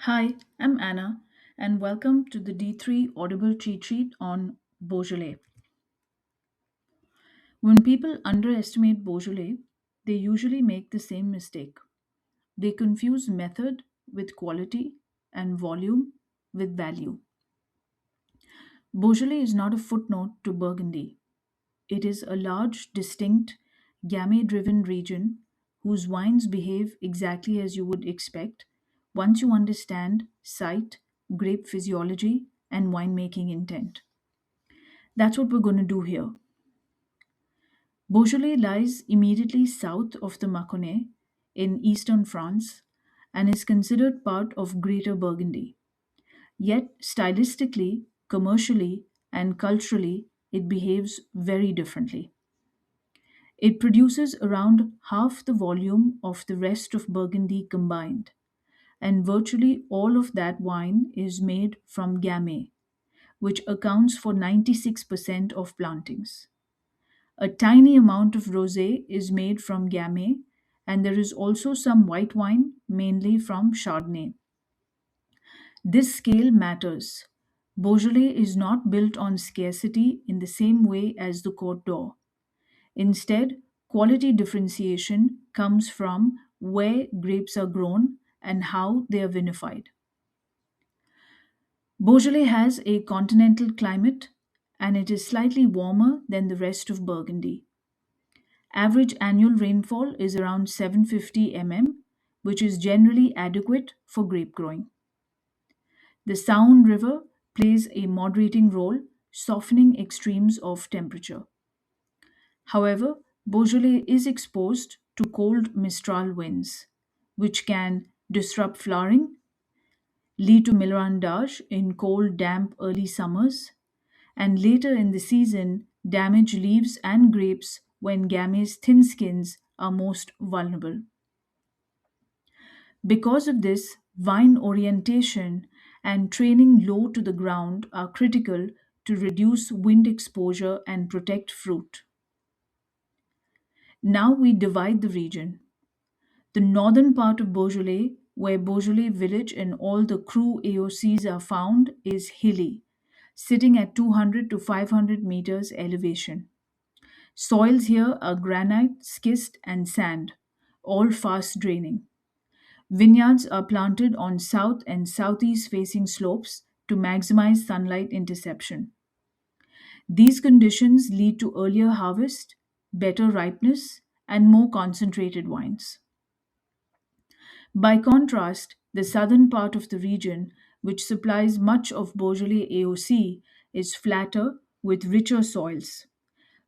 Hi, I'm Anna, and welcome to the D3 Audible cheat sheet on Beaujolais. When people underestimate Beaujolais, they usually make the same mistake. They confuse method with quality and volume with value. Beaujolais is not a footnote to Burgundy. It is a large, distinct, Gamay-driven region whose wines behave exactly as you would expect once you understand site, grape physiology, and winemaking intent. That's what we're going to do here. Beaujolais lies immediately south of the Mâconnais in eastern France and is considered part of Greater Burgundy. Yet, stylistically, commercially, and culturally, it behaves very differently. It produces around half the volume of the rest of Burgundy combined, and virtually all of that wine is made from Gamay, which accounts for 96% of plantings. A tiny amount of rosé is made from Gamay, and there is also some white wine, mainly from Chardonnay. This scale matters. Beaujolais is not built on scarcity in the same way as the Côte d'Or. Instead, quality differentiation comes from where grapes are grown and how they are vinified. Beaujolais has a continental climate and it is slightly warmer than the rest of Burgundy. Average annual rainfall is around 750 mm, which is generally adequate for grape growing. The Saône River plays a moderating role, softening extremes of temperature. However, Beaujolais is exposed to cold Mistral winds, which can disrupt flowering, lead to millerandage in cold, damp early summers, and later in the season damage leaves and grapes when Gamay's thin skins are most vulnerable. Because of this, vine orientation and training low to the ground are critical to reduce wind exposure and protect fruit. Now we divide the region. The northern part of Beaujolais, where Beaujolais village and all the Cru AOCs are found, is hilly, sitting at 200 to 500 meters elevation. Soils here are granite, schist, and sand, all fast draining. Vineyards are planted on south and southeast facing slopes to maximize sunlight interception. These conditions lead to earlier harvest, better ripeness, and more concentrated wines. By contrast, the southern part of the region, which supplies much of Beaujolais AOC, is flatter with richer soils.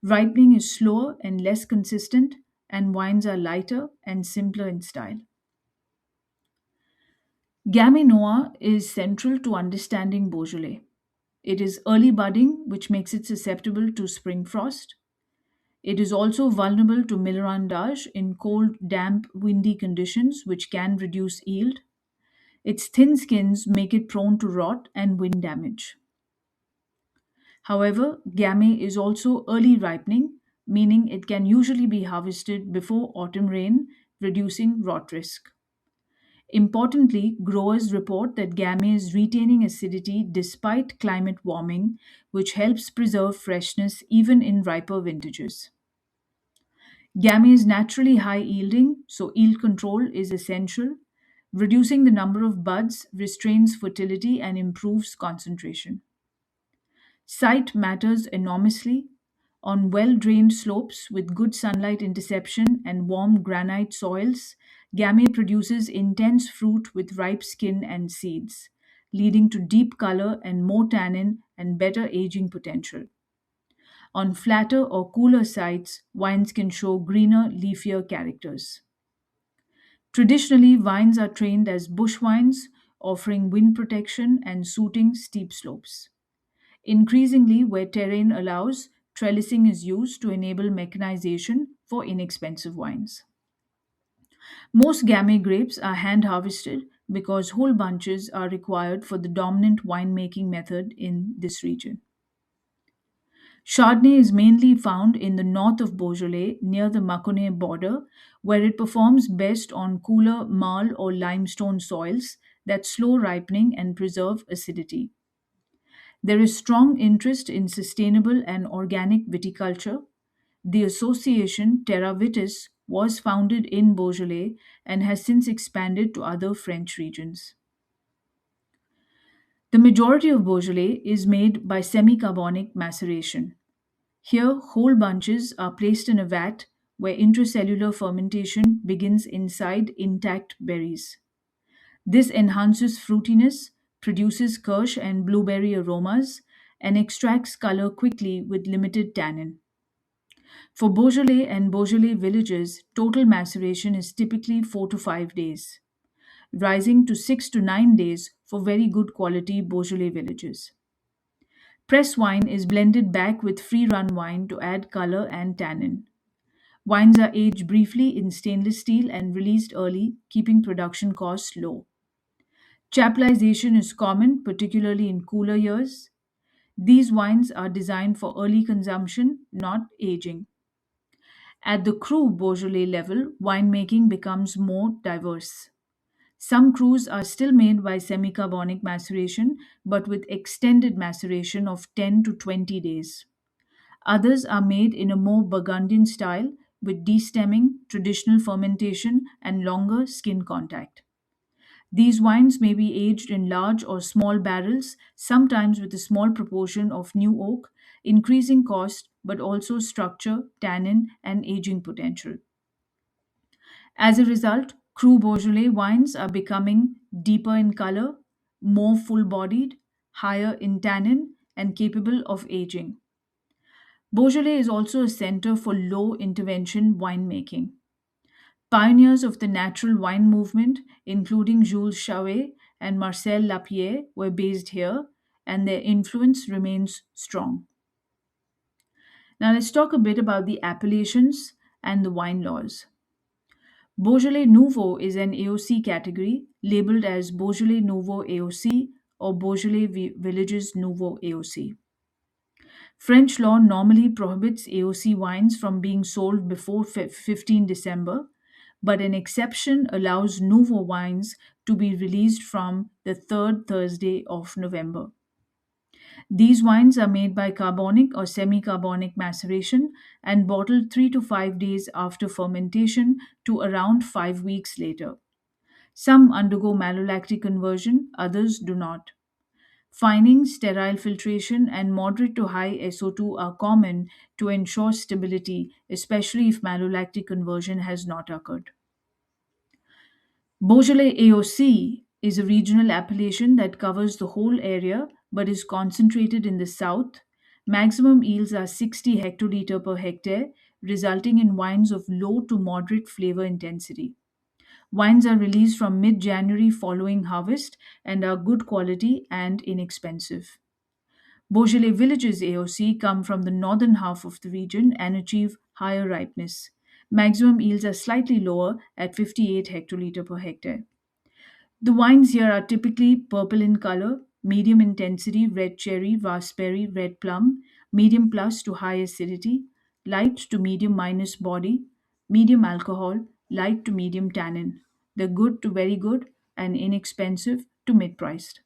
Ripening is slower and less consistent, and wines are lighter and simpler in style. Gamay Noir is central to understanding Beaujolais. It is early budding, which makes it susceptible to spring frost. It is also vulnerable to millerandage in cold, damp, windy conditions, which can reduce yield. Its thin skins make it prone to rot and wind damage. However, Gamay is also early ripening, meaning it can usually be harvested before autumn rain, reducing rot risk. Importantly, growers report that Gamay is retaining acidity despite climate warming, which helps preserve freshness even in riper vintages. Gamay is naturally high yielding, so yield control is essential. Reducing the number of buds restrains fertility and improves concentration. Site matters enormously. On well drained slopes with good sunlight interception and warm granite soils, Gamay produces intense fruit with ripe skin and seeds, leading to deep color and more tannin and better aging potential. On flatter or cooler sites, wines can show greener, leafier characters. Traditionally, vines are trained as bush vines, offering wind protection and suiting steep slopes. Increasingly, where terrain allows, trellising is used to enable mechanization for inexpensive wines. Most Gamay grapes are hand harvested because whole bunches are required for the dominant winemaking method in this region. Chardonnay is mainly found in the north of Beaujolais near the Mâconnais border, where it performs best on cooler marl or limestone soils that slow ripening and preserve acidity. There is strong interest in sustainable and organic viticulture. The association Terra Vitis was founded in Beaujolais and has since expanded to other French regions. The majority of Beaujolais is made by semi carbonic maceration. Here, whole bunches are placed in a vat where intracellular fermentation begins inside intact berries. This enhances fruitiness, produces kirsch and blueberry aromas, and extracts color quickly with limited tannin. For Beaujolais and Beaujolais villages, total maceration is typically 4 to 5 days, rising to 6 to 9 days for very good quality Beaujolais villages. Press wine is blended back with free run wine to add color and tannin. Wines are aged briefly in stainless steel and released early, keeping production costs low. Chaptalization is common, particularly in cooler years. These wines are designed for early consumption, not aging. At the cru Beaujolais level, winemaking becomes more diverse. Some crus are still made by semi carbonic maceration, but with extended maceration of 10 to 20 days. Others are made in a more Burgundian style with destemming, traditional fermentation, and longer skin contact. These wines may be aged in large or small barrels, sometimes with a small proportion of new oak, increasing cost but also structure, tannin, and aging potential. As a result, Cru Beaujolais wines are becoming deeper in color, more full bodied, higher in tannin, and capable of aging. Beaujolais is also a center for low intervention winemaking. Pioneers of the natural wine movement, including Jules Chauvet and Marcel Lapierre, were based here, and their influence remains strong. Now, let's talk a bit about the appellations and the wine laws. Beaujolais Nouveau is an AOC category labeled as Beaujolais Nouveau AOC or Beaujolais Villages Nouveau AOC. French law normally prohibits AOC wines from being sold before 15 December, but an exception allows Nouveau wines to be released from the third Thursday of November. These wines are made by carbonic or semi carbonic maceration and bottled 3 to 5 days after fermentation to around 5 weeks later. Some undergo malolactic conversion, others do not. Fining, sterile filtration, and moderate to high SO2 are common to ensure stability, especially if malolactic conversion has not occurred. Beaujolais AOC is a regional appellation that covers the whole area but is concentrated in the south. Maximum yields are 60 hectoliter per hectare, resulting in wines of low to moderate flavor intensity. Wines are released from mid January following harvest and are good quality and inexpensive. Beaujolais Villages AOC come from the northern half of the region and achieve higher ripeness. Maximum yields are slightly lower at 58 hectoliter per hectare. The wines here are typically purple in color, medium intensity red cherry, raspberry, red plum, medium plus to high acidity, light to medium minus body, medium alcohol, light to medium tannin. They're good to very good and inexpensive to mid priced.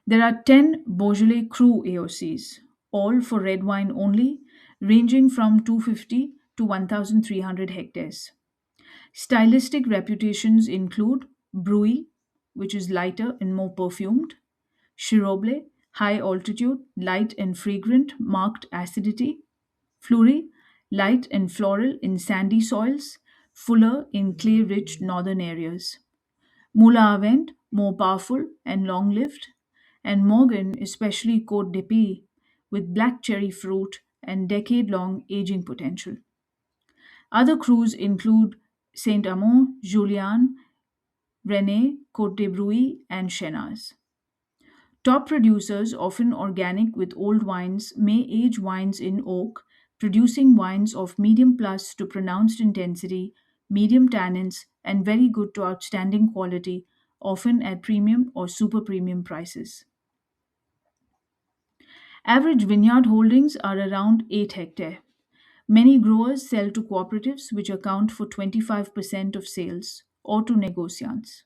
There are 10 Beaujolais Cru AOCs, all for red wine only, ranging from 250 to 1,300 hectares. Stylistic reputations include Bruy, which is lighter and more perfumed, Chiroble, high altitude, light and fragrant, marked acidity, Fleury, light and floral in sandy soils, fuller in clay rich northern areas. Moula Avent, more powerful and long lived, and Morgan, especially Côte d'Épée, with black cherry fruit and decade long aging potential. Other crews include Saint Amand, Julian, Rene, Côte de Bruy, and Chenas. Top producers, often organic with old wines, may age wines in oak, producing wines of medium plus to pronounced intensity, medium tannins, and very good to outstanding quality, often at premium or super premium prices. Average vineyard holdings are around 8 hectare. Many growers sell to cooperatives, which account for 25% of sales, or to negociants.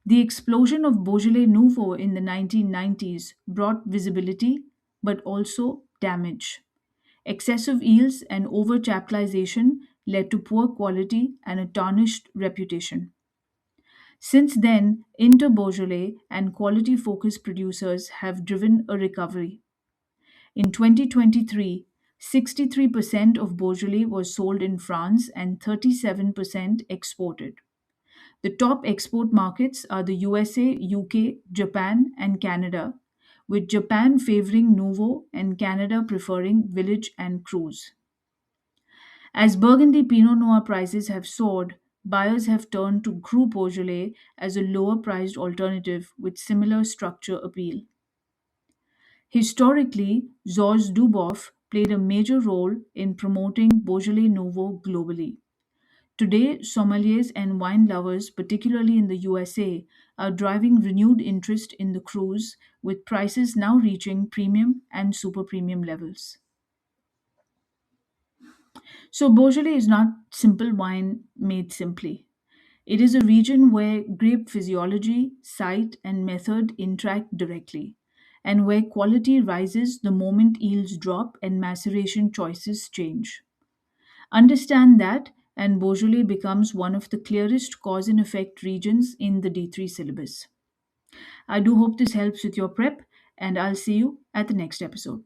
The explosion of Beaujolais Nouveau in the 1990s brought visibility but also damage. Excessive yields and over chaptalization led to poor quality and a tarnished reputation. Since then, Inter Beaujolais and quality focused producers have driven a recovery. In 2023, 63% of Beaujolais was sold in France and 37% exported. The top export markets are the USA, UK, Japan, and Canada, with Japan favoring Nouveau and Canada preferring Village and Cruise. As Burgundy Pinot Noir prices have soared, buyers have turned to Cru Beaujolais as a lower priced alternative with similar structure appeal. Historically, Georges Duboff played a major role in promoting Beaujolais Nouveau globally. Today, sommeliers and wine lovers, particularly in the USA, are driving renewed interest in the cruise, with prices now reaching premium and super premium levels. So, Beaujolais is not simple wine made simply. It is a region where grape physiology, site, and method interact directly, and where quality rises the moment yields drop and maceration choices change. Understand that, and Beaujolais becomes one of the clearest cause and effect regions in the D3 syllabus. I do hope this helps with your prep, and I'll see you at the next episode.